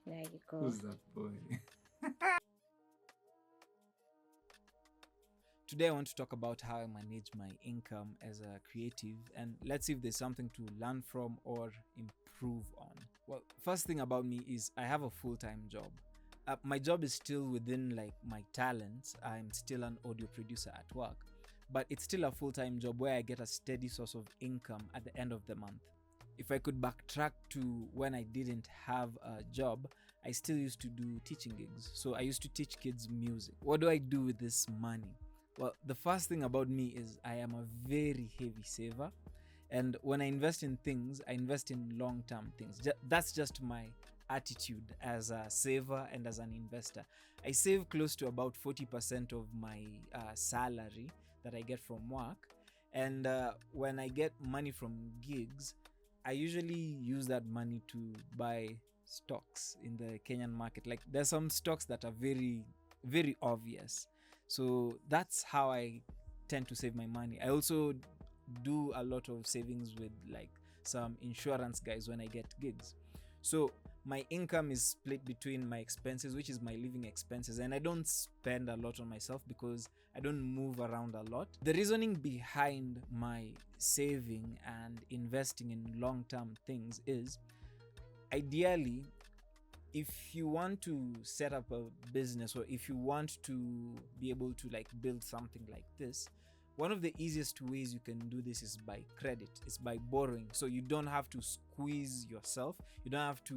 There you go. Who's that boy? Today, I want to talk about how I manage my income as a creative, and let's see if there's something to learn from or improve on. Well, first thing about me is I have a full-time job. My job is still within like my talents. I'm still an audio producer at work, but it's still a full-time job where I get a steady source of income at the end of the month. If I could backtrack to when I didn't have a job, I still used to do teaching gigs. So I used to teach kids music. What do I do with this money? Well, the first thing about me is I am a very heavy saver. And when I invest in things, I invest in long term things. That's just my attitude as a saver and as an investor. I save close to about 40% of my salary that I get from work. And when I get money from gigs, I usually use that money to buy stocks in the Kenyan market. Like there's some stocks that are very, very obvious. So that's how I tend to save my money. I also do a lot of savings with like some insurance guys when I get gigs. So my income is split between my expenses, which is my living expenses, and I don't spend a lot on myself because I don't move around a lot. The reasoning behind my saving and investing in long term things is ideally, if you want to set up a business or if you want to be able to like build something like this, one of the easiest ways you can do this is by credit. It's by borrowing. So you don't have to squeeze yourself. You don't have to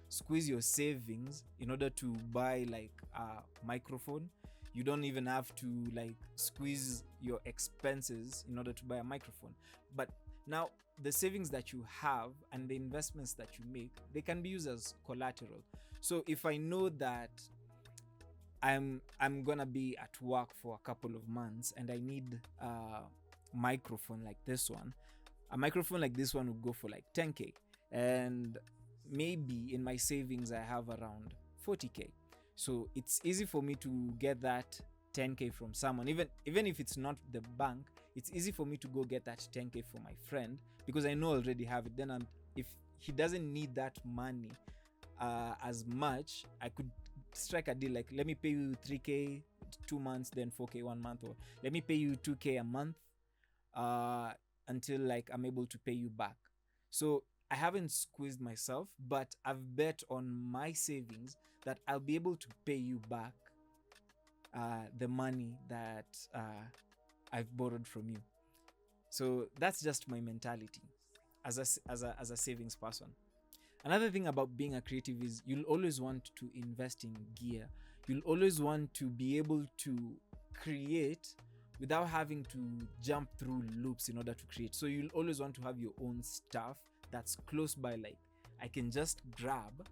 squeeze your savings in order to buy like a microphone. You don't even have to like squeeze your expenses in order to buy a microphone. But now the savings that you have and the investments that you make, they can be used as collateral. So if I know that I'm gonna be at work for a couple of months and I need a microphone like this one, a microphone like this one would go for like 10k, and maybe in my savings I have around 40k. So it's easy for me to get that 10k from someone, even if it's not the bank. It's easy for me to go get that 10k from my friend because I know I already have it. Then if he doesn't need that money as much, I could strike a deal like, let me pay you 3k 2 months, then 4k 1 month, or let me pay you 2k a month until like I'm able to pay you back. So I haven't squeezed myself, but I've bet on my savings that I'll be able to pay you back the money that I've borrowed from you. So that's just my mentality as a savings person. Another thing about being a creative is you'll always want to invest in gear. You'll always want to be able to create without having to jump through loops in order to create. So you'll always want to have your own stuff that's close by. Like I can just grab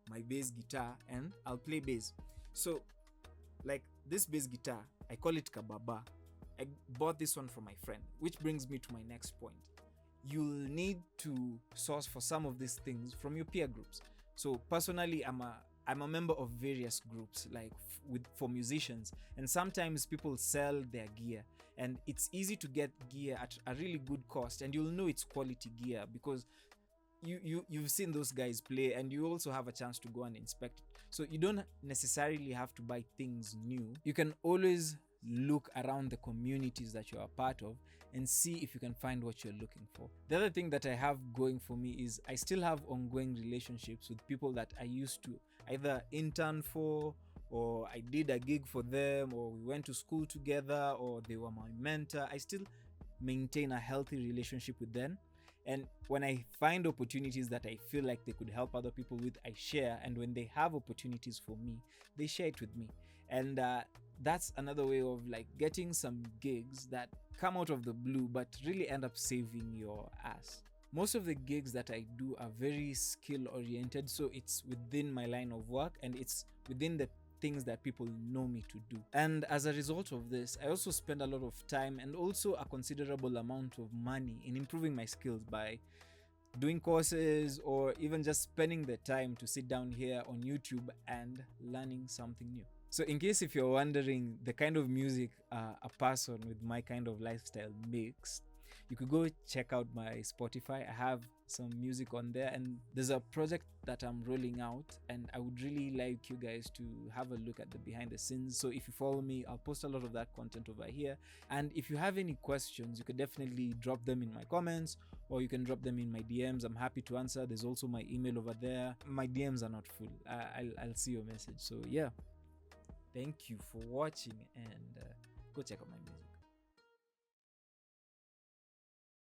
my bass guitar and I'll play bass. So like this bass guitar, I call it Kababa. I bought this one from my friend, which brings me to my next point. You'll need to source for some of these things from your peer groups. So personally, I'm a member of various groups like for musicians, and sometimes people sell their gear, and it's easy to get gear at a really good cost, and you'll know it's quality gear because you've seen those guys play, and you also have a chance to go and inspect it. So you don't necessarily have to buy things new. You can always look around the communities that you're a part of and see if you can find what you're looking for. The other thing that I have going for me is I still have ongoing relationships with people that I used to either intern for, or I did a gig for them, or we went to school together, or they were my mentor. I still maintain a healthy relationship with them. And when I find opportunities that I feel like they could help other people with, I share. And when they have opportunities for me, they share it with me. And that's another way of like getting some gigs that come out of the blue but really end up saving your ass. Most of the gigs that I do are very skill oriented, so it's within my line of work and it's within the things that people know me to do. And as a result of this, I also spend a lot of time and also a considerable amount of money in improving my skills by doing courses or even just spending the time to sit down here on YouTube and learning something new. So in case if you're wondering the kind of music a person with my kind of lifestyle makes, you could go check out my Spotify. I have some music on there, and there's a project that I'm rolling out, and I would really like you guys to have a look at the behind the scenes. So if you follow me, I'll post a lot of that content over here. And if you have any questions, you could definitely drop them in my comments, or you can drop them in my DMs. I'm happy to answer. There's also my email over there. My DMs are not full. I'll see your message. So yeah, thank you for watching, and go check out my music.